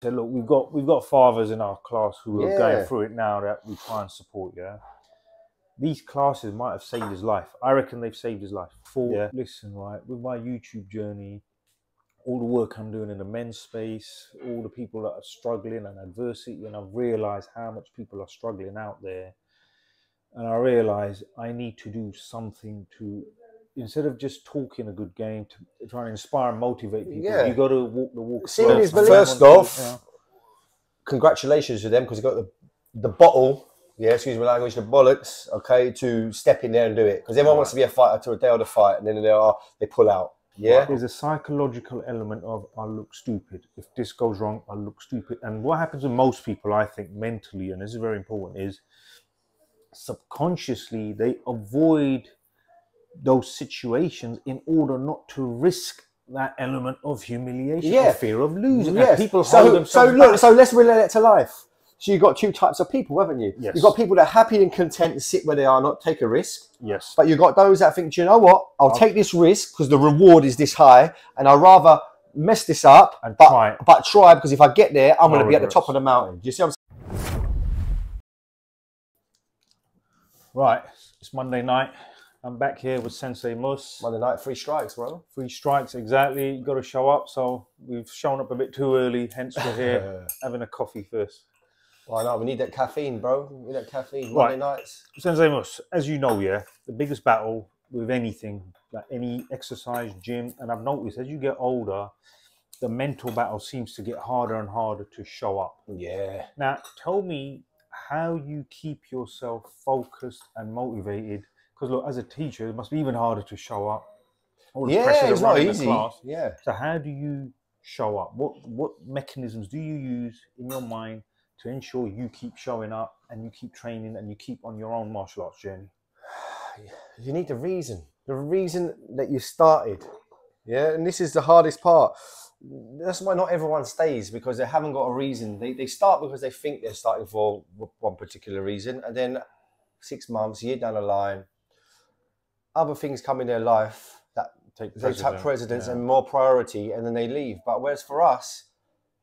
So look, we've got fathers in our class who are going through it now that we try and support. Yeah, these classes might have saved his life. I reckon they've saved his life. Listen, right, with my YouTube journey, all the work I'm doing in the men's space, all the people that are struggling and adversity, and I've realized how much people are struggling out there. And I realize I need to do something to, instead of just talking a good game, to try and inspire and motivate people. You got to walk the walk. First off, congratulations to them, because you got the bottle. Yeah, excuse my language, the bollocks. Okay, to step in there and do it, because everyone wants to be a fighter to a day of the fight, and then they pull out. Yeah, there's a psychological element of I'll look stupid if this goes wrong. I'll look stupid, and what happens with most people, I think, mentally, and this is very important, is subconsciously they avoid those situations in order not to risk that element of humiliation or fear of losing. People hold themselves back. So let's relate it to life. So you've got two types of people, haven't you? You've got people that are happy and content to sit where they are, not take a risk. But you've got those that think, do you know what? I'll take this risk because the reward is this high, and I'd rather mess this up and try, because if I get there, I'm going to be at the top of the mountain. Do you see what I'm saying? Right, it's Monday night. I'm back here with Sensei Mus. Monday night, 3 strikes, bro. 3 strikes, exactly. You got to show up. So we've shown up a bit too early, hence we're here having a coffee first. Well, no, we need that caffeine, bro. We need that caffeine. Monday nights. Sensei Mus, as you know, the biggest battle with anything, like any exercise, gym, and I've noticed as you get older, the mental battle seems to get harder and harder to show up. Yeah. Now, tell me how you keep yourself focused and motivated. Because look, as a teacher, it must be even harder to show up. All the pressure it's not in easy. The class. Yeah. So how do you show up? What mechanisms do you use in your mind to ensure you keep showing up and you keep training and you keep on your own martial arts journey? You need the reason that you started. Yeah, and this is the hardest part. That's why not everyone stays, because they haven't got a reason. They start because they think they're starting for one particular reason, and then 6 months, a year down the line, other things come in their life that take precedence and more priority, and then they leave. But whereas for us,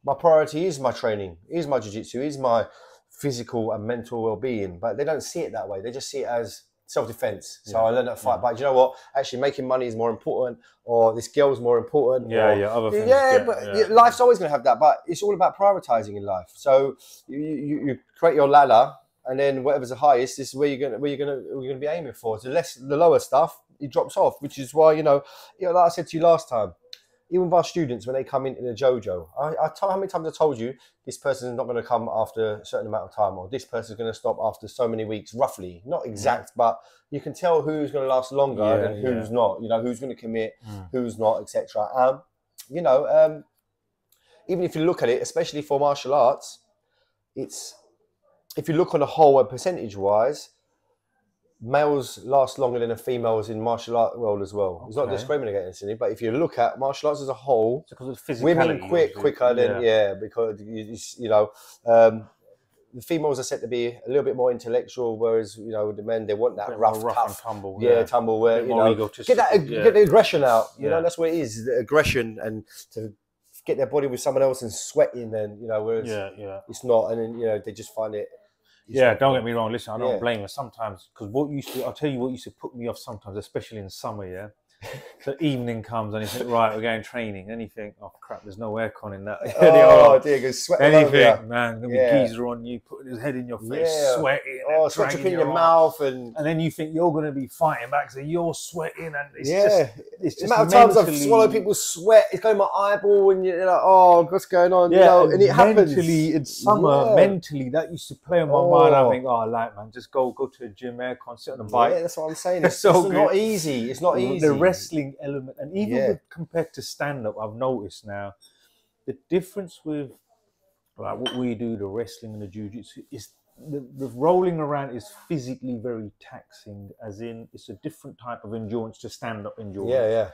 my priority is my training, is my jiu-jitsu, is my physical and mental well-being. But they don't see it that way. They just see it as self-defense. So I learned that fight. But you know what? Actually, making money is more important, or this girl's more important. Other things. But life's always going to have that. But it's all about prioritizing in life. So you create your ladder, and then whatever's the highest, this is where you're gonna be aiming for. So the lower stuff, it drops off, which is why like I said to you last time, even with our students when they come in a JoJo, how many times I told you this person is not going to come after a certain amount of time, or this person is going to stop after so many weeks, roughly, not exact, but you can tell who's going to last longer and who's not. Who's going to commit, who's not, etc. Even if you look at it, especially for martial arts, if you look on the whole and percentage-wise, males last longer than the females in martial art world as well. It's not discriminating against any, but if you look at martial arts as a whole, women quit quicker than because the females are said to be a little bit more intellectual, whereas the men, they want that rough and tumble, tumble where get the aggression out. You know, that's what it is, the aggression, and to get their body with someone else and sweating, and whereas it's not, and then they just find it. Don't get me wrong. Listen, I don't blame her sometimes, because I'll tell you what used to put me off sometimes, especially in summer. The evening comes and you think, right, we're going training, and you think, oh crap, there's no aircon in that. Oh dear, go sweat. Anything, man, gonna be geezer on you, putting his head in your face, sweating. Oh, sweat in your mouth, and then you think you're gonna be fighting back, so you're sweating, and it's just the amount of times I've swallowed people's sweat. It's going in my eyeball, and you're like, oh, what's going on? And it happens. Mentally, in summer, mentally, that used to play on my mind. I think, oh, man, just go to a gym, aircon, sit on a bike. Yeah, that's what I'm saying. It's not easy. It's not easy. The wrestling element, and even compared to stand-up, I've noticed now the difference with like what we do, the wrestling and the jiu-jitsu, is the rolling around is physically very taxing, as in it's a different type of endurance to stand-up endurance.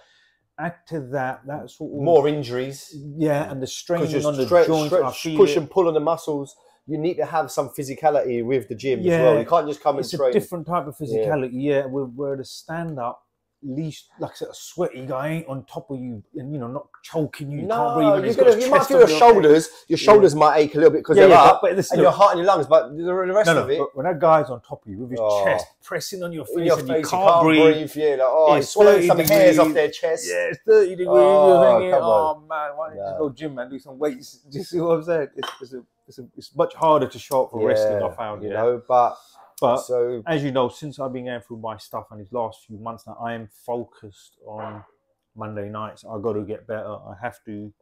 Add to that sort of more injuries, and the straining on the joints, push and pull on the muscles. You need to have some physicality with the gym as well. You can't just come and train. It's a different type of physicality, where the stand-up, least, like I said, a sweaty guy ain't on top of you and, you know, not choking you. You No, can't breathe. you might feel your shoulders. Your shoulders might ache a little bit because they're up, but listen, and your heart and your lungs. But the rest of it, but when that guy's on top of you with his chest pressing on your face, and you can't breathe. Yeah, like, oh, he's swallowing some hairs off their chest. Yeah, it's 30 degrees. You're thinking, oh man, why don't you just go gym, man? Do some weights. Do you see what I'm saying? It's much harder to show up for wrestling. I found, you know, but so as you know, since I've been going through my stuff in these last few months now, I am focused on Monday nights. I got to get better. I have to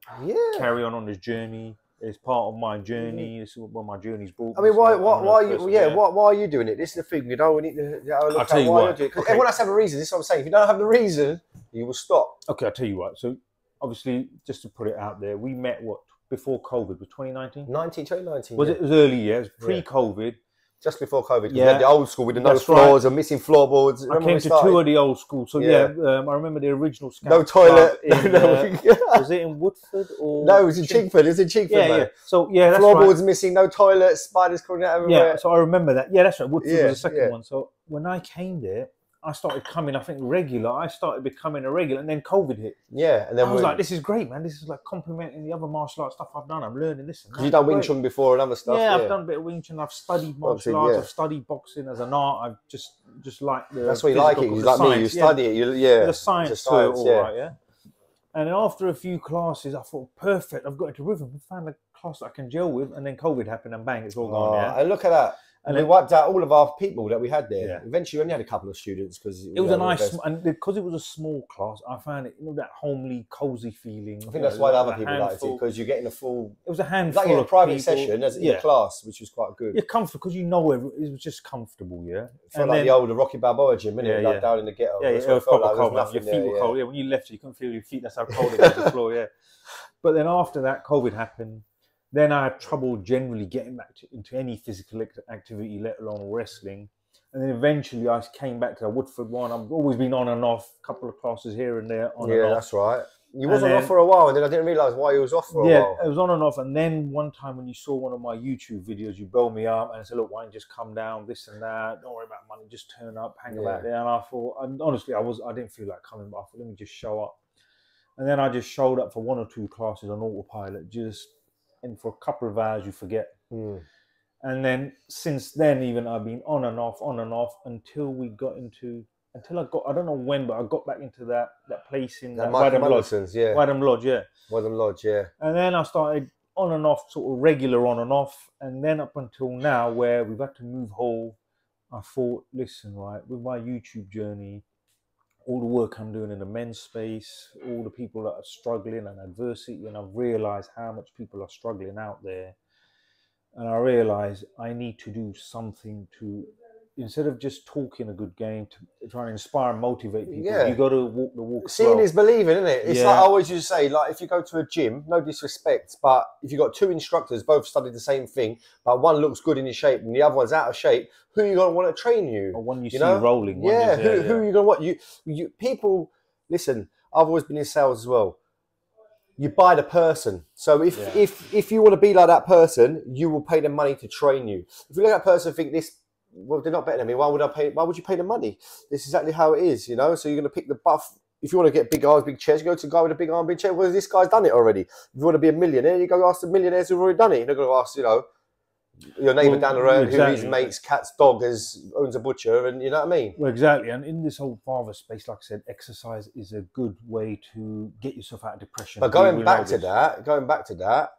carry on this journey. It's part of my journey. It's what my journey's brought. I mean, why are you doing it? This is the thing. You know, we need to look at why you're doing it. Because everyone has to have a reason. This is what I'm saying. If you don't have the reason, you will stop. Okay, I'll tell you what. So obviously, just to put it out there, we met before COVID was 2019. 2019. Was it was early years pre-COVID? Just before COVID, we had the old school with the no floors and missing floorboards. I came to 2 of the old schools, so I remember the original Scout no toilet. Was it in Woodford or? No, it was in Chingford. It was in Chingford, man. So that's floorboards missing, no toilet, spiders crawling out everywhere. Yeah, so I remember that. Yeah, that's right. Woodford was the second one. So when I came there, I started coming, I think, regular. I started becoming a regular, and then COVID hit. Yeah, and then I was like, "This is great, man. This is like complementing the other martial arts stuff I've done. I'm learning this." Because you've done Wing Chun before and other stuff. Yeah, I've done a bit of Wing Chun. I've studied martial arts. I've studied boxing as an art. I've just like the. That's why you like it. You like me. You study it. There's a science to it, all right. Yeah. And then after a few classes, I thought, perfect. I've got into rhythm. I found a class that I can gel with, and then COVID happened, and bang, it's all gone. Yeah. And look at that. And we wiped out all of our people that we had there. Yeah. Eventually, we only had a couple of students because it was a nice, and because it was a small class, I found it, that homely, cozy feeling. I think that's why the other people liked it, because you're getting a full. It was a handful like of a private people. session as in class, which was quite good. You're comfortable because it was just comfortable, yeah. Felt like the old Rocky Balboa gym, innit? Yeah, like down in the ghetto. Yeah, it was proper cold. Your feet were cold. Yeah, when you left, you couldn't feel your feet. That's how cold it was on the floor. Yeah, but then after that, COVID happened. Then I had trouble generally getting back into any physical activity, let alone wrestling. And then eventually I came back to the Woodford one. I've always been on and off, a couple of classes here and there, on and off. Yeah, that's right. You wasn't off for a while, and then I didn't realise why you was off for a while. Yeah, it was on and off. And then one time when you saw one of my YouTube videos, you belled me up and said, look, why don't you just come down, this and that, don't worry about money, just turn up, hang about there. And I thought, and honestly, I didn't feel like coming, but I thought, let me just show up. And then I just showed up for 1 or 2 classes on autopilot, and for a couple of hours you forget. And then since then, even I've been on and off until we got into, I don't know when, but I got back into that place in Wadham Lodge. Wadham Lodge, yeah. Wadham Lodge, yeah. And then I started on and off, sort of regular on and off, and then up until now where we've had to move whole. I thought, listen, right, with my YouTube journey, all the work I'm doing in the men's space, all the people that are struggling and adversity, and I've realised how much people are struggling out there. And I realised I need to do something to, instead of just talking a good game, to try and inspire and motivate people. You got to walk the walk. Seeing is believing, isn't it? It's like I always used to say, like if you go to a gym, no disrespect, but if you've got 2 instructors, both studied the same thing, but one looks good in his shape and the other one's out of shape, who are you going to want to train you? Or one you see rolling. Who are you going to want? You people, listen, I've always been in sales as well. You buy the person. So if you want to be like that person, you will pay them money to train you. If you look at that person and think this, well, they're not better than me. Why would you pay the money? This is exactly how it is, you know? So you're going to pick the buff. If you want to get big arms, big chest, you go to a guy with a big arm, big chest. Well, this guy's done it already. If you want to be a millionaire, you go ask the millionaires who've already done it. You're not going to ask, your neighbour down the road who his mate's cat's dog owns a butcher, and you know what I mean? Well, exactly. And in this whole father space, like I said, exercise is a good way to get yourself out of depression. But going back to that,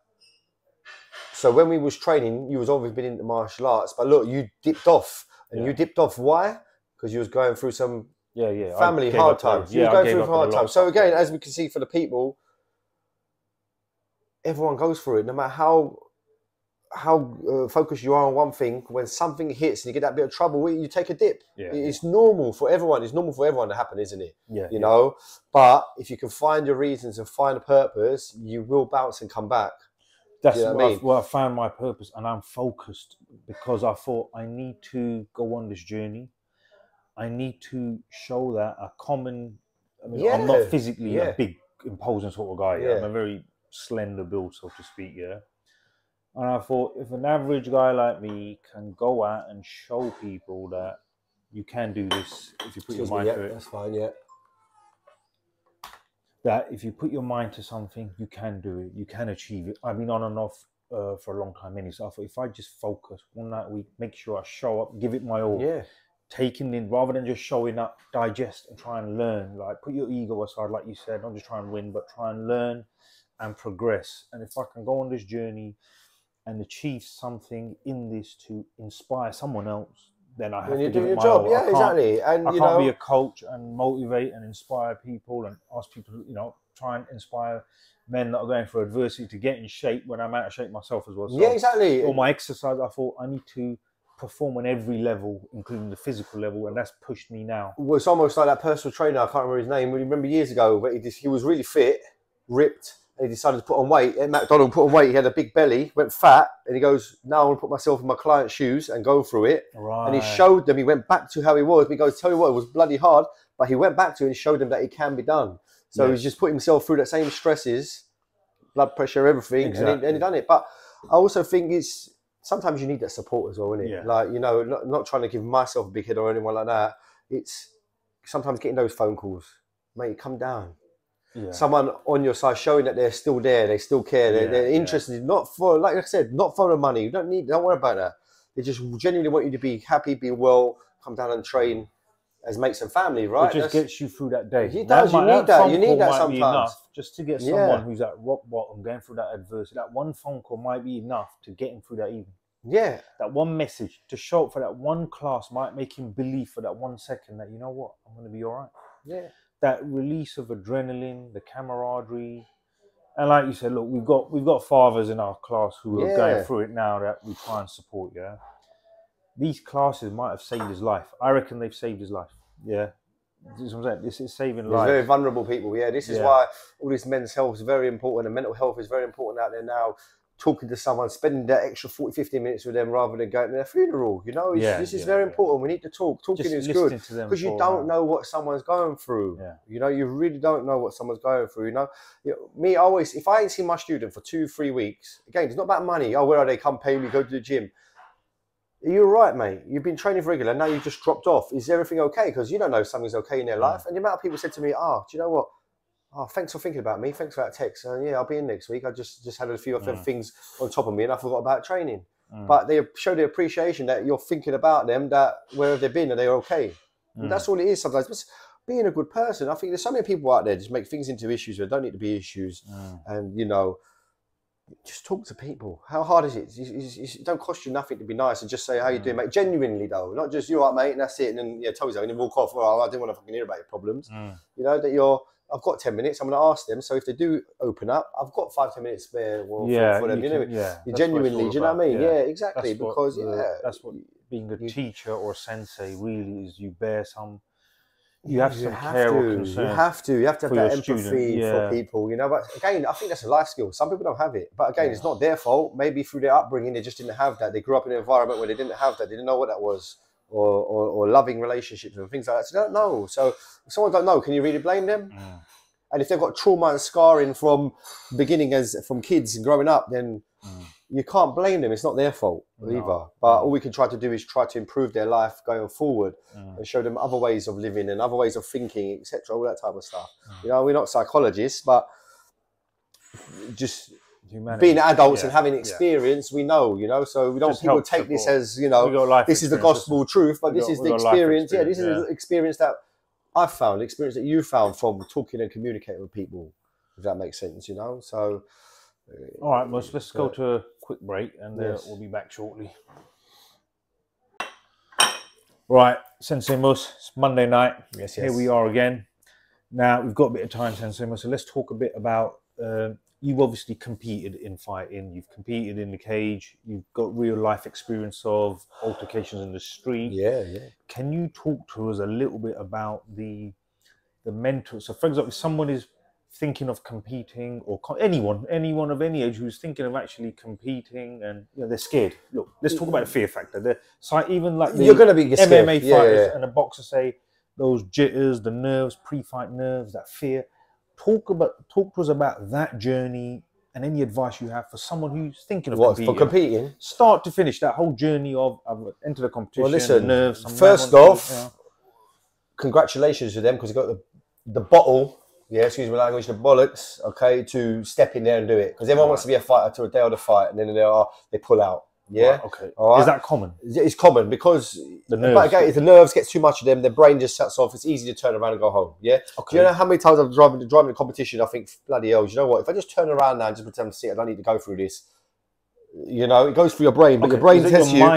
so when we was training, you was always been into martial arts, but look, you dipped off. And you dipped off, why? Because you was going through some family hard times. You was going through hard times. So again, as we can see for the people, everyone goes through it, no matter how focused you are on one thing. When something hits and you get that bit of trouble, you take a dip. It's normal for everyone. It's normal for everyone to happen, isn't it? You know. But if you can find your reasons and find a purpose, you will bounce and come back. That's where I found my purpose, and I'm focused because I thought I need to go on this journey. I need to show that I'm not physically a big, imposing sort of guy. I'm a very slender build, so to speak. And I thought, if an average guy like me can go out and show people that you can do this if you put your mind to it. That's fine, that if you put your mind to something, you can do it, you can achieve it. I've been on and off for a long time anyway, so I thought if I just focus one night a week, make sure I show up, give it my all. Yeah. Taking in, rather than just showing up, digest and try and learn. Like, put your ego aside, like you said, not just try and win, but try and learn and progress. And if I can go on this journey and achieve something in this to inspire someone else, then I have to give it my all. Yeah, exactly. And I can't be a coach and motivate and inspire people and ask people to, you know, try and inspire men that are going through adversity to get in shape when I'm out of shape myself as well. So yeah, exactly. all my exercise, I thought I need to perform on every level, including the physical level, and that's pushed me now. Well, it's almost like that personal trainer, I can't remember his name, but you remember years ago, but he was really fit, ripped, and he decided to put on weight. At McDonald's, put on weight, he had a big belly, went fat, and he goes, now I want to put myself in my client's shoes and go through it. Right. And he showed them, he went back to how he was. He goes, tell you what, it was bloody hard, but he went back to it and showed them that it can be done. So he's just put himself through that same stresses, blood pressure, everything, exactly. and he done it. But I also think it's, sometimes you need that support as well, isn't it? Yeah. Like, you know, not trying to give myself a big head or anyone like that. It's sometimes getting those phone calls, mate, come down. Yeah. Someone on your side showing that they're still there, they still care, they're interested, not for, like I said, not for the money. You don't worry about that. They just genuinely want you to be happy, be well, come down and train as mates and family, right? It just gets you through that day. It does, you need that. You need that sometimes. Enough just to get someone who's at rock bottom, going through that adversity. That one phone call might be enough to get him through that evening. Yeah. That one message to show up for that one class might make him believe for that 1 second that, you know what, I'm going to be all right. Yeah. That release of adrenaline, the camaraderie. And like you said, look, we've got fathers in our class who are going through it now that we try and support, yeah. These classes might have saved his life. I reckon they've saved his life. Yeah. This is what I'm saying. This is saving lives. Very vulnerable people. Yeah. This is why all this men's health is very important and mental health is very important out there now. Talking to someone, spending that extra 40, 50 minutes with them rather than going to their funeral. You know, this is very important. We need to talk. Talking is good because you don't know what someone's going through. Yeah. You know, you really don't know what someone's going through. You know, me always, if I ain't seen my student for 2-3 weeks, again, it's not about money. Oh, where are they? Come pay me, go to the gym. Are you all right, mate? You've been training for regular, now you've just dropped off. Is everything okay? Because you don't know if something's okay in their life. And the amount of people said to me, oh, do you know what? Oh, thanks for thinking about me. Thanks for that text. Yeah, I'll be in next week. I just had a few other things on top of me and I forgot about training. But they show the appreciation that you're thinking about them, that where have they been? Are they okay? And that's all it is sometimes. But being a good person, I think there's so many people out there just make things into issues where they don't need to be issues. And, you know, just talk to people. How hard is it? It don't cost you nothing to be nice and just say, how you doing, mate? Genuinely, though. Not just, you're all right, mate, and that's it. And then, tell you so. And then walk off. Oh, I didn't want to fucking hear about your problems. You know, that I've got 10 minutes. I'm going to ask them. So if they do open up, I've got 5-10 minutes spare for them. You genuinely, do you know what I mean? Yeah, exactly. Because, that's what being a teacher or a sensei really is. You bear some... You have some care or concern. You have to have that empathy for people, you know. But again, I think that's a life skill. Some people don't have it. But again, it's not their fault. Maybe through their upbringing, they just didn't have that. They grew up in an environment where they didn't have that. They didn't know what that was. Or loving relationships and things like that. So they don't know. So if someone don't know, can you really blame them? And if they've got trauma and scarring from beginning from kids and growing up, then you can't blame them. It's not their fault either. But all we can try to do is try to improve their life going forward and show them other ways of living and other ways of thinking, etc. All that type of stuff. You know, we're not psychologists, but just being adults and having experience, we know, you know. So we don't want people to take this as, you know, this is the gospel truth, but this is the experience. Yeah, this is the experience that I've found, the experience that you found from talking and communicating with people, if that makes sense, you know. So... All right, Mus, let's go to a quick break and we'll be back shortly. Right, Sensei Mus, it's Monday night. Yes. Here we are again. Now, we've got a bit of time, Sensei Mus, so let's talk a bit about, you've obviously competed in fighting, you've competed in the cage, you've got real life experience of altercations in the street. Yeah. Can you talk to us a little bit about the mental, so for example, if someone is thinking of competing, or anyone of any age who's thinking of actually competing, and they're scared. Look, let's talk about the fear factor. Even like you're going to be scared. MMA fighters and a boxer say those jitters, the nerves, pre-fight nerves, that fear. Talk to us about that journey and any advice you have for someone who's thinking of competing, start to finish, that whole journey of enter the competition. Well, listen, the nerves. First off, congratulations to them because they got the bottle. yeah, excuse my language, the bollocks, okay, to step in there and do it. Because everyone wants to be a fighter to a day of the fight, and then they pull out. Yeah. Right, okay. All right. Is that common? It's common because the nerves. If the nerves gets too much of them, their brain just shuts off. It's easy to turn around and go home. Yeah. Okay. Do you know how many times I've driving a competition? I think, bloody hell, you know what? If I just turn around now and just pretend to see it, I don't need to go through this. You know, it goes through your brain, but your brain tells you, your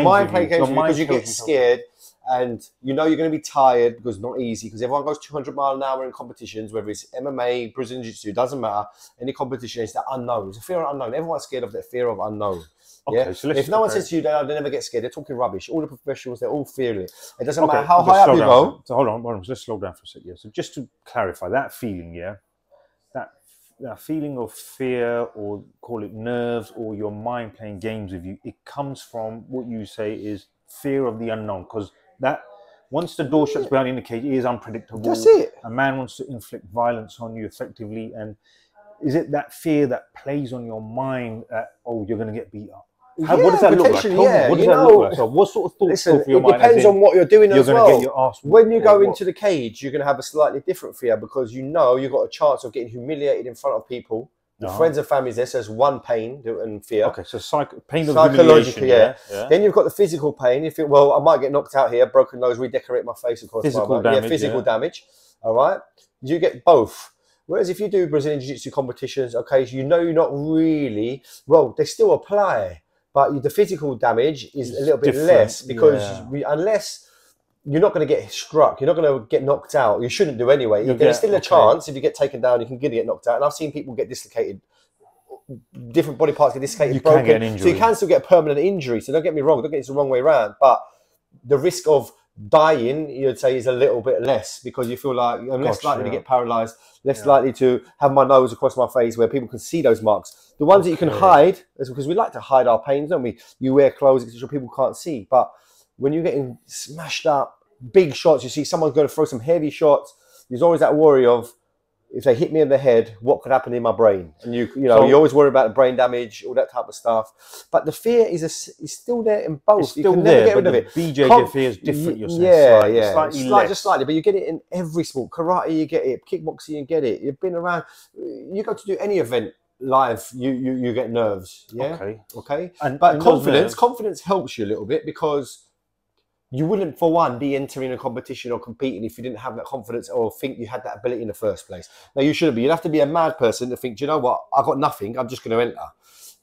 mind playing games because you get scared. And you know you're going to be tired because it's not easy, because everyone goes 200 miles an hour in competitions, whether it's MMA, Brazilian Jiu-Jitsu, doesn't matter. Any competition, it's the unknown. It's a fear of unknown. Everyone's scared of that fear of unknown. Okay, yeah? So if no one says to you that they never get scared, they're talking rubbish. All the professionals, they're all fearing it. It doesn't matter how high up you go. So hold on, let's slow down for a second. Yeah. So just to clarify, that feeling, yeah, that feeling of fear, or call it nerves, or your mind playing games with you, it comes from what you say is fear of the unknown, because that once the door shuts behind you in the cage, it is unpredictable. That's it. A man wants to inflict violence on you effectively, and is it that fear that plays on your mind that, oh, you're going to get beat up? What does that look like? What does that look like? So what sort of thoughts go through your mind? It depends on what you're doing as well. You're going to get your ass whooped. When you go into the cage, you're going to have a slightly different fear, because you know you've got a chance of getting humiliated in front of people. Your friends and families there, so there's one pain and fear. Okay, so pain of humiliation, yeah. Then you've got the physical pain. You think, well, I might get knocked out here, broken nose, redecorate my face, of course. Physical damage. Yeah, physical damage. All right. You get both. Whereas if you do Brazilian Jiu-Jitsu competitions, okay, you know you're not really, well, they still apply, but the physical damage is a little bit less, because unless you're not going to get struck, you're not going to get knocked out. You shouldn't do anyway. There's still a chance if you get taken down, you can get knocked out. And I've seen people get dislocated, different body parts get dislocated, broken. Can get an injury. So you can still get a permanent injury. So don't get me wrong, don't get it the wrong way around. But the risk of dying, you'd say, is a little bit less, because you feel like I'm less likely to get paralyzed, less likely to have my nose across my face where people can see those marks. The ones that you can hide, is because we like to hide our pains, don't we? You wear clothes so people can't see. But when you're getting smashed up, big shots, you see someone's going to throw some heavy shots, there's always that worry of, if they hit me in the head, what could happen in my brain? And you always worry about the brain damage, all that type of stuff. But the fear is still there in both. It's still there, get rid of it. BJJ fear is different, you're saying. Just slightly, but you get it in every sport. Karate, you get it. Kickboxing, you get it. You've been around. You go to do any event live, you get nerves. Yeah. Okay. But confidence helps you a little bit, because you wouldn't, for one, be entering a competition or competing if you didn't have that confidence or think you had that ability in the first place. Now, you shouldn't be. You'd have to be a mad person to think, do you know what? I've got nothing. I'm just going to enter.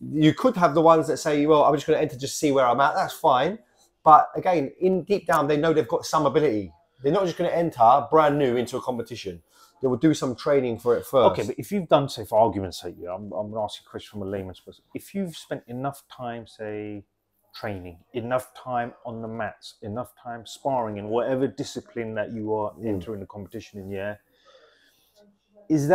You could have the ones that say, well, I'm just going to enter, just see where I'm at. That's fine. But again, deep down, they know they've got some ability. They're not just going to enter brand new into a competition. They will do some training for it first. Okay, but if you've done, say, for argument's sake, I'm going to ask you a question from a layman's person. If you've spent enough time, say, training, enough time on the mats, enough time sparring in whatever discipline that you are entering the competition in, does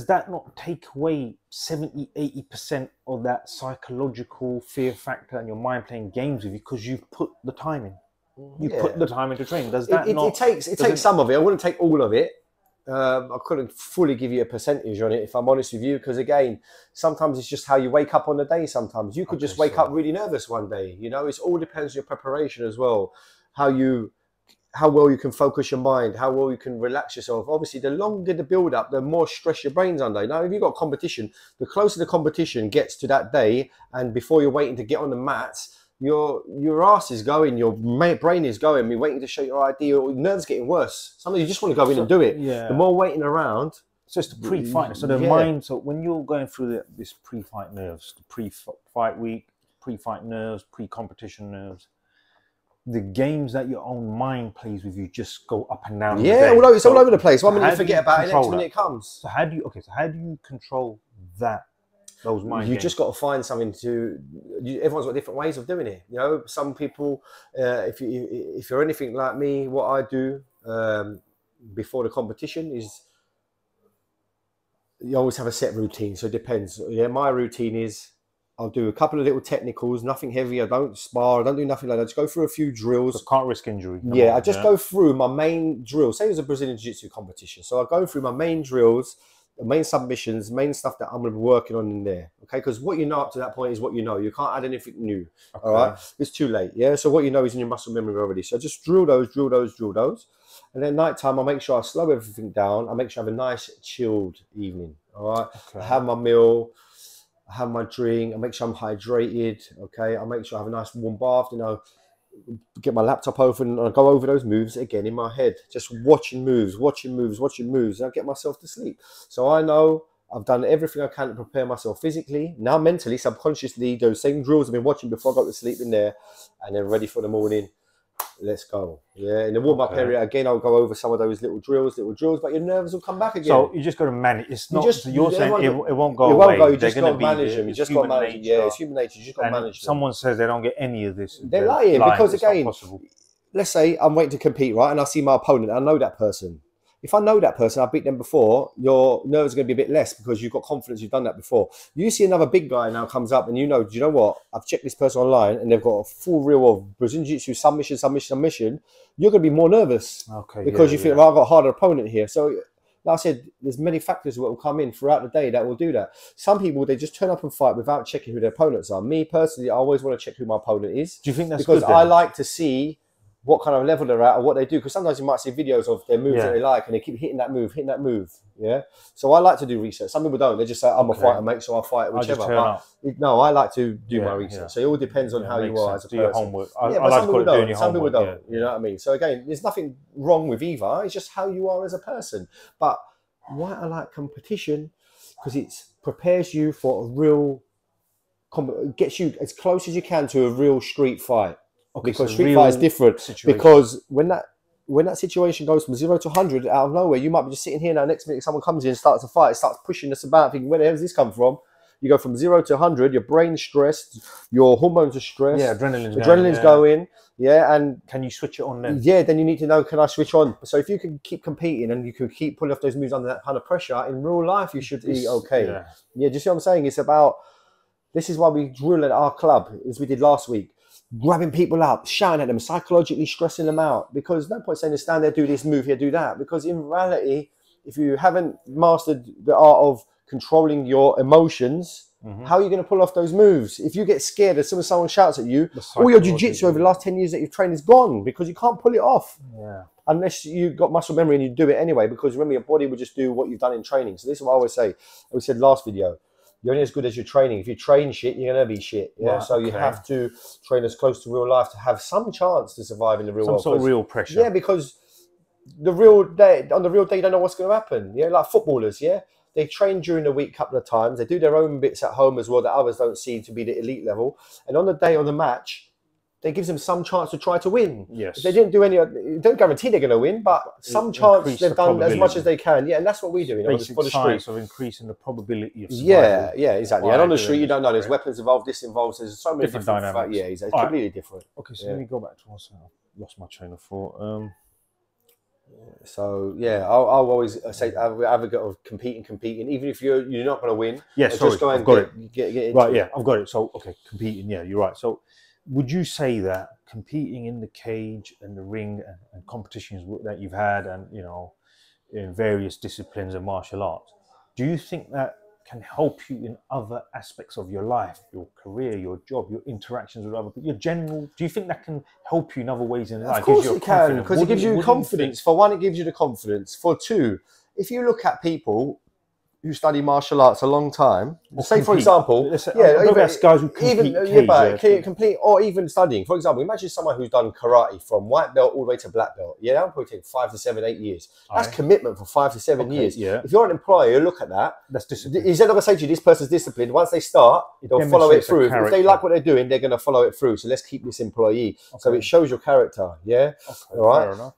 that not take away 70-80% of that psychological fear factor and your mind playing games with you, because you've put the time in? You put the time into training. Does that not? It takes some of it. I wouldn't take all of it. I couldn't fully give you a percentage on it, if I'm honest with you, because again, sometimes it's just how you wake up on the day. Sometimes you could just wake up really nervous one day. You know, it all depends on your preparation as well, how well you can focus your mind, how well you can relax yourself. Obviously, the longer the build up, the more stress your brain's under. Now, if you've got competition, the closer the competition gets to that day, and before you're waiting to get on the mats, your ass is going, your brain is going, you're waiting to show your ID, your nerves getting worse. Sometimes you just want to go in and do it. The more waiting around. So it's the pre-fight. So the mind, so when you're going through this pre-fight nerves, the pre-fight week, pre-fight nerves, pre-competition nerves, the games that your own mind plays with you just go up and down. Although it's all over the place. 1 minute you forget about it, next minute it comes. So how do you control that? Those mind games? Just got to find something to. Everyone's got different ways of doing it. You know, some people, if you're anything like me, what I do before the competition is you always have a set routine. So it depends. My routine is I'll do a couple of little technicals, nothing heavy. I don't spar. I don't do nothing like that. Just go through a few drills. So can't risk injury. I just go through my main drills. Say it was a Brazilian Jiu-Jitsu competition. So I go through my main drills, the main submissions, main stuff that I'm going to be working on in there. Okay, because what you know up to that point is what you know. You can't add anything new. Okay. All right, it's too late. So what you know is in your muscle memory already. So just drill those. And then nighttime, I make sure I slow everything down. I make sure I have a nice chilled evening. All right. Okay. I have my meal. I have my drink. I make sure I'm hydrated. Okay. I make sure I have a nice warm bath. You know, get my laptop open and I go over those moves again in my head, just watching moves, and I get myself to sleep. So I know I've done everything I can to prepare myself physically. Now mentally, subconsciously, those same drills I've been watching before I go to sleep in there, and then ready for the morning. Let's go. Yeah, in the warm-up area, again, I'll go over some of those little drills, but your nerves will come back again. So you just got to manage. It's not, you're saying it won't go away. It won't go, you just got to manage them. You just got to manage them. Yeah, it's human nature. You just got to manage them. Someone says they don't get any of this. They're lying because, again, let's say I'm waiting to compete, right? And I see my opponent, I know that person. If I know that person, I've beat them before, your nerves are going to be a bit less because you've got confidence you've done that before. You see another big guy now comes up and you know, do you know what? I've checked this person online and they've got a full reel of Brazilian Jiu-Jitsu, submission. You're going to be more nervous because you think, well, I've got a harder opponent here. So, like I said, there's many factors that will come in throughout the day that will do that. Some people, they just turn up and fight without checking who their opponents are. Me, personally, I always want to check who my opponent is. Do you think that's because good, I like to see what kind of level they're at or what they do, because sometimes you might see videos of their moves that they like and they keep hitting that move, yeah. So I like to do research. Some people don't. They just say, I'm a fighter, mate, so I'll fight whichever. No, I like to do my research. So it all depends on how you are as a person. Do your homework. But some people don't. Some people don't. You know what I mean? So again, there's nothing wrong with either. It's just how you are as a person. But why I like competition, because it prepares you for a real, gets you as close as you can to a real street fight. Because street fight is different. Because when that situation goes from 0 to 100 out of nowhere, you might be just sitting here now. Next minute, someone comes in, starts a fight, starts pushing us about, thinking, where the hell does this come from? You go from 0 to 100. Your brain's stressed. Your hormones are stressed. Yeah, adrenaline's going. Yeah, and can you switch it on then? Yeah, then you need to know, can I switch on? So if you can keep competing and you can keep pulling off those moves under that kind of pressure in real life, you should be okay. Yeah, do you see what I'm saying? It's about. This is why we drill at our club, as we did last week. Grabbing people up, shouting at them, psychologically stressing them out. Because no point saying to stand there, do this, move here, do that. Because in reality, if you haven't mastered the art of controlling your emotions, how are you going to pull off those moves? If you get scared as soon as someone shouts at you, all your jiu-jitsu over the last 10 years that you've trained is gone because you can't pull it off. Yeah. Unless you've got muscle memory and you do it anyway, because remember, your body will just do what you've done in training. So this is what I always say. We said last video, you're only as good as your training. If you train shit, you're going to be shit. Yeah. Right, so you have to train as close to real life to have some chance to survive in the real world. Some sort of real pressure. Yeah, because on the real day, you don't know what's going to happen. Yeah, like footballers, yeah. They train during the week a couple of times. They do their own bits at home as well that others don't see to be the elite level. And on the day of the match, they gives them some chance to try to win. Yes. If they didn't do any, don't guarantee they're going to win, but some chance they've done as much as they can. Yeah, and that's what we do. Basic for the science of increasing the probability of survival. Yeah, exactly. And on the street, you don't know. There's weapons involved, this involves. There's so many different dynamics. Yeah, exactly. It's completely different. Okay, so let me go back to what's I lost my train of thought. So yeah, I'll always say advocate of competing, even if you're not going to win. Yeah, sorry, just go and get into right. Yeah, I've got it. So okay, competing. Yeah, you're right. So would you say that competing in the cage and the ring and competitions that you've had, and in various disciplines of martial arts, do you think that can help you in other aspects of your life, your career, your job, your interactions with other people, your general? Do you think that can help you in other ways in life? Of course it can, because it gives you confidence. For one, it gives you the confidence. For two, if you look at people who study martial arts a long time, say for example, guys who complete or even studying. For example, imagine someone who's done karate from white belt all the way to black belt. Yeah, that would take 5 to 7, 8 years. That's commitment for 5 to 7 years. Yeah. If you're an employer, you look at that. That's discipline. Is that not going to say to you, this person's disciplined? Once they start, they'll follow it through. If they like what they're doing, they're going to follow it through. So let's keep this employee. So it shows your character. Yeah. All right. Fair enough.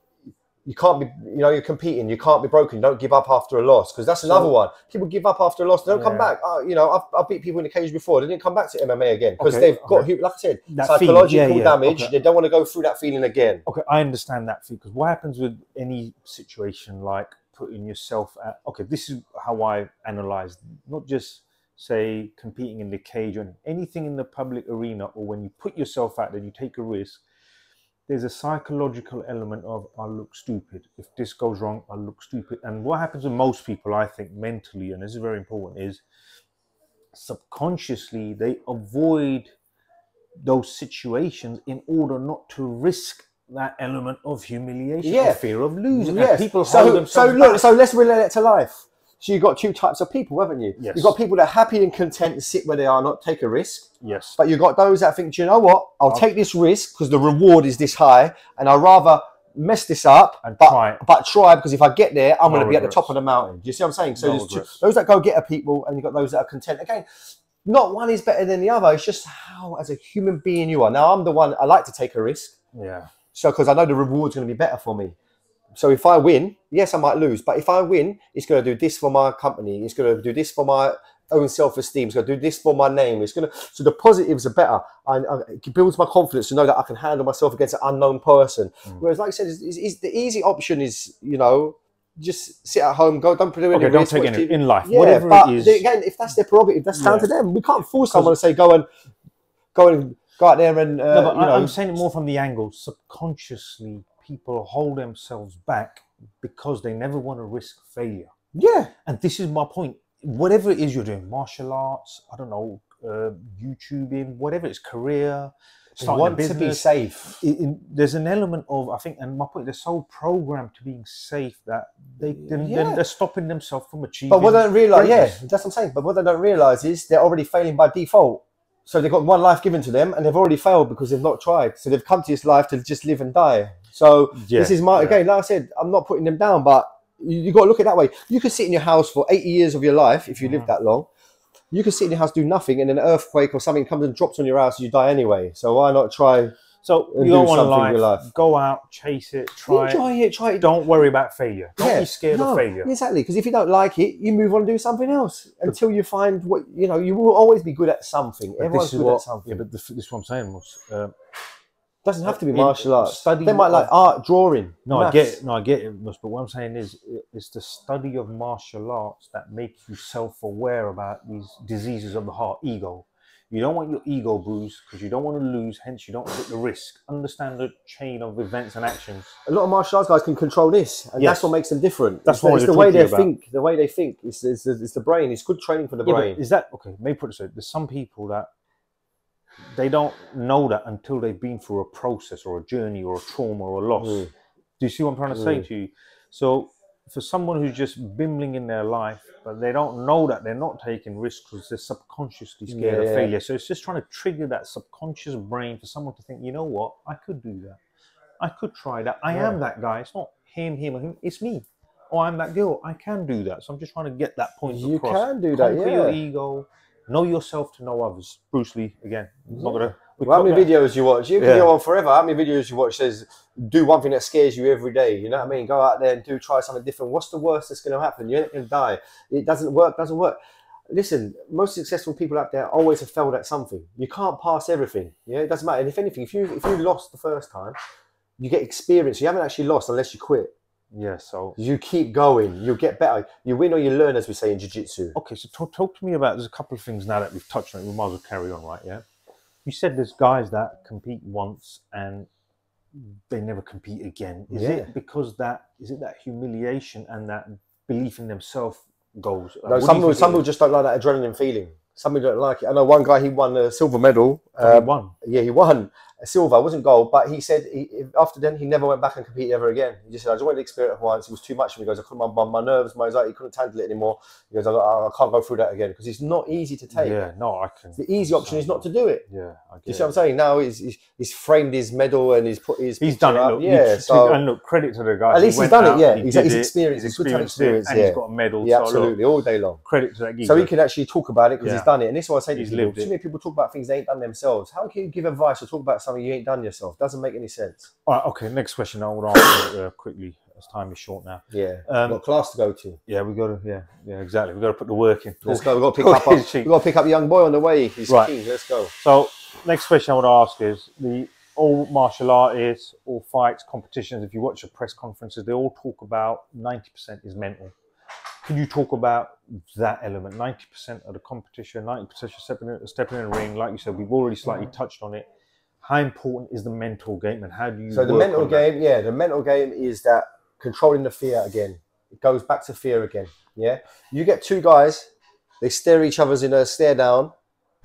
You can't be, you're competing. You can't be broken. Don't give up after a loss, because that's another one. People give up after a loss. They don't come back. I've beat people in the cage before. They didn't come back to MMA again because they've got, like I said, that psychological damage. They don't want to go through that feeling again. Okay, I understand that feeling, because what happens with any situation like putting yourself at, this is how I analyze, not just say competing in the cage or anything in the public arena, or when you put yourself out there, you take a risk. There's a psychological element of, I'll look stupid. If this goes wrong, I'll look stupid. And what happens with most people, I think, mentally, and this is very important, is subconsciously they avoid those situations in order not to risk that element of humiliation, Yeah. or fear of losing. Yes. And people hold themselves look, back. so let's relate it to life. So you've got two types of people, haven't you? Yes. You've got people that are happy and content to sit where they are, not take a risk. Yes. But you've got those that think, do you know what? I'll take this risk because the reward is this high, and I'd rather mess this up and but try, because if I get there, I'm going to be at the regrets. top of the mountain. Do you see what I'm saying? So No there's those that go getter people, and you've got those that are content. Again, not one is better than the other. It's just how, as a human being, you are. Now, I'm the one, I like to take a risk. Yeah. So, because I know the reward's going to be better for me. So if I win, yes, I might lose. But if I win, it's going to do this for my company. It's going to do this for my own self-esteem. It's going to do this for my name. It's going to, so the positives are better. It builds my confidence to know that I can handle myself against an unknown person. Whereas, like I said, the easy option is, you know, just sit at home, don't do anything. Don't take any in life. Yeah, whatever but it is. again, if that's their prerogative, that's down to them. We can't force someone to say go out there and. No, but you know, I'm saying it more from the angle. Subconsciously, people hold themselves back because they never want to risk failure. Yeah, and this is my point. Whatever it is you're doing, martial arts, I don't know, YouTubing, whatever it's career, starting a business, to be safe. There's an element of, I think, and my point, they're so programmed to being safe that then they're stopping themselves from achieving. But what they don't realise, greatness. that's what I'm saying. But what they don't realise is they're already failing by default. So they've got one life given to them, and they've already failed because they've not tried. So they've come to this life to just live and die. So this is my again, like I said, I'm not putting them down, but you got to look at it that way. You could sit in your house for 80 years of your life if you live that long. You can sit in your house, do nothing, and then an earthquake or something comes and drops on your house, and you die anyway. So why not try? So you don't want life. Go out, chase it, try it. Don't worry about failure. Don't be scared of failure. Exactly, because if you don't like it, you move on and do something else until you find what you know. You will always be good at something. Everyone's good at something. Yeah, but this is what I'm saying, Mus. Doesn't have to be martial arts. Study they might like art, drawing. No, maths. I get it. No, I get it, Mus. But what I'm saying is, it's the study of martial arts that makes you self-aware about these diseases of the heart, ego. You don't want your ego bruised because you don't want to lose. Hence, you don't take the risk. Understand the chain of events and actions. A lot of martial arts guys can control this, and that's what makes them different. That's what it's the way they think. The way they think. It's the brain. It's good training for the brain. Is that okay? Maybe put it this way. There's some people that they don't know that until they've been through a process or a journey or a trauma or a loss. Do you see what I'm trying to say to you? So for someone who's just bimbling in their life, but they don't know that they're not taking risks because they're subconsciously scared of failure. So it's just trying to trigger that subconscious brain for someone to think, you know what, I could do that. I could try that. I am that guy. It's not him, or him. It's me. Or I'm that girl. I can do that. So I'm just trying to get that point across. You can do that, Conquer your ego. Know yourself to know others. Bruce Lee, again. Not gonna, how many videos you watch? You can go on forever. How many videos you watch says, do one thing that scares you every day. You know what I mean? Go out there and try something different. What's the worst that's going to happen? You're not going to die. It doesn't work. Listen, most successful people out there always have failed at something. You can't pass everything. Yeah, it doesn't matter. And if anything, if you lost the first time, you get experience. You haven't actually lost unless you quit. Yeah, so you keep going, you'll get better. You win or you learn, as we say in jiu-jitsu. Okay, so talk to me about, there's a couple of things now that we've touched on it, we might as well carry on, right? Yeah. You said there's guys that compete once and they never compete again. Is it because that humiliation and that belief in themselves goes? No, some people just don't like that adrenaline feeling. Some people don't like it. I know one guy, he won a silver medal. He won? Yeah, he won. Silver, it wasn't gold, but he said after then he never went back and competed ever again. He just said, I just wanted to experience it once. It was too much for me. He goes, I couldn't, my nerves, my anxiety, couldn't handle it anymore. He goes, I can't go through that again because it's not easy to take. Yeah, no, I can. The easy option is not to do it. Yeah, I get you see what I'm saying? Now he's framed his medal and he's done it. Look, yeah, so and look, credit to the guy. At least he's done it. Yeah, he's experienced. He's good to have experience. And he's got a medal. Yeah, absolutely, all day long. Credit to that guy. So he can actually talk about it because he's done it. And this is what I say to people. Too many people talk about things they ain't done themselves. How can you give advice or talk about something you ain't done yourself? Doesn't make any sense. All right, okay, next question I want to answer quickly as time is short now. Yeah, got a class to go to. Yeah, we got to, yeah, exactly. We've got to put the work in. Let's go. We've got to pick up a young boy on the way. He's keen. Let's go. So, next question I want to ask is, all martial artists, all fights, competitions, if you watch the press conferences, they all talk about 90% is mental. Can you talk about that element? 90% of the competition, 90% stepping in the ring, like you said, we've already slightly touched on it. How important is the mental game, and how do you? So the mental game, the mental game is that controlling the fear again. It goes back to fear again. Yeah, you get two guys, they stare each other's in a stare down.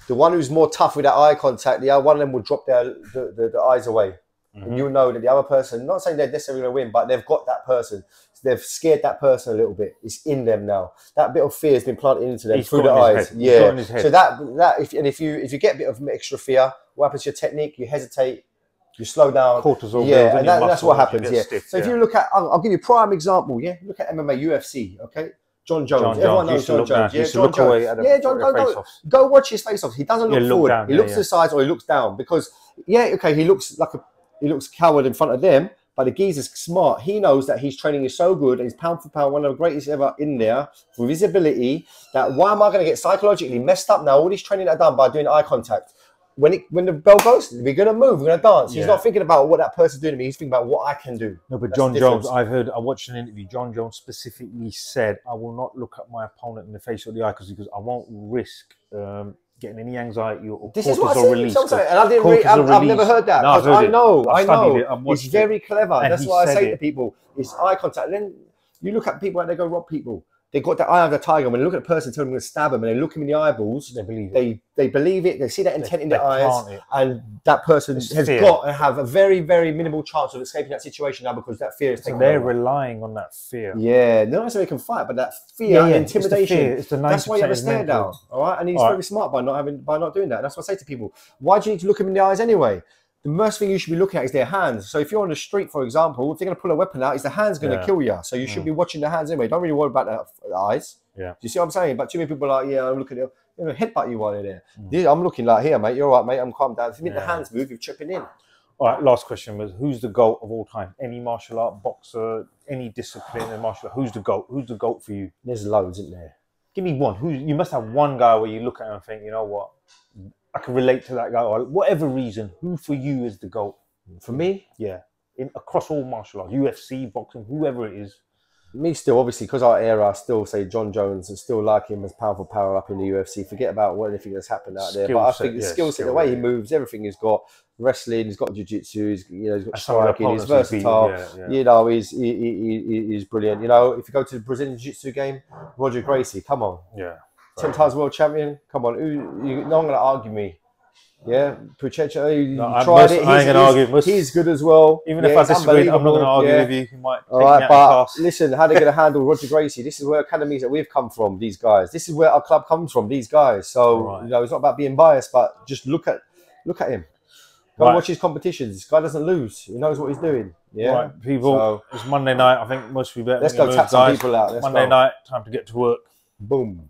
The one who's more tough with that eye contact, the other one of them will drop the eyes away. and you know that the other person, not saying they're necessarily going to win, but they've got that person. They've scared that person a little bit. It's in them now. That bit of fear has been planted into them through the eyes. Yeah. So if you get a bit of extra fear, what happens to your technique? You hesitate, you slow down. Cortisol. Yeah, and that's what happens. Yeah. Stiff, so if you look at, I'll give you a prime example. Yeah. Look at MMA, UFC. Okay. John Jones. Everyone knows John Jones. Yeah, John Jones. Yeah, John Jones. Go watch his face-offs. He doesn't look forward. Down, he looks to the sides or he looks down because, he looks like he looks coward in front of them. But the geezer's smart. He knows that his training is so good and he's pound for pound one of the greatest ever in there with his ability. That why am I going to get psychologically messed up now? All this training I've done by doing eye contact. When the bell goes, we're going to move, we're going to dance. He's not thinking about what that person's doing to me. He's thinking about what I can do. No, but John Jones, I watched an interview. John Jones specifically said, I will not look at my opponent in the face or the eye because I won't risk getting any anxiety or cortisol release. And I've never heard that. No, I know. It's very clever. That's why I say to people, it's eye contact. And then you look at people and they go rob people. They got the eye of the tiger. When they look at a person, tell them to stab them, and they look him in the eyeballs. They believe it. They believe it. They see that intent in their eyes, and that person has got to have a very, very minimal chance of escaping that situation now because that fear is taken. They're relying on that fear. Yeah, not necessarily they can fight, but that fear, and intimidation. It's the that's why you have a stare down. All right, and he's very smart by not doing that. That's what I say to people. Why do you need to look him in the eyes anyway? The first thing you should be looking at is their hands. So if you're on the street, for example, if they're going to pull a weapon out, is the hands going to kill you? So you should be watching the hands anyway. Don't really worry about the eyes. Yeah. Do you see what I'm saying? But too many people are like, I'm looking at headbutt you while they're there. I'm looking like, here, mate, you're all right, mate, I'm calm down. If you make the hands move, you're chipping in. All right, last question was, who's the GOAT of all time? Any martial art, boxer, any discipline in martial art, who's the GOAT? Who's the GOAT for you? There's loads, isn't there? Give me one. You must have one guy where you look at him and think, you know what, I can relate to that guy, or whatever reason, who for you is the GOAT? For me? Yeah. Across all martial arts, UFC, boxing, whoever it is. Me still, obviously, because our era, I still say John Jones and still like him as pound for power up in the UFC. Forget about anything that's happened out there. But I think the skill set, the way he moves, everything he's got, wrestling, he's got jiu-jitsu, he's got striking, he's versatile. He's brilliant. You know, if you go to the Brazilian jiu-jitsu game, Roger Gracie, come on. Yeah. 10 times world champion, come on. No one going to argue me. Yeah, Puchecha, you tried it. I ain't going to argue. He's good as well. Even if I disagree, I'm not going to argue with you. You might all right, but listen, how they're going to handle Roger Gracie? This is where academies that we've come from, these guys. This is where our club comes from, these guys. So, you know, it's not about being biased, but just look at him. Go and watch his competitions. This guy doesn't lose. He knows what he's doing. Yeah. Right, people, it's Monday night. I think most of you better. Let's go tap some people out. Monday night, time to get to work. Boom.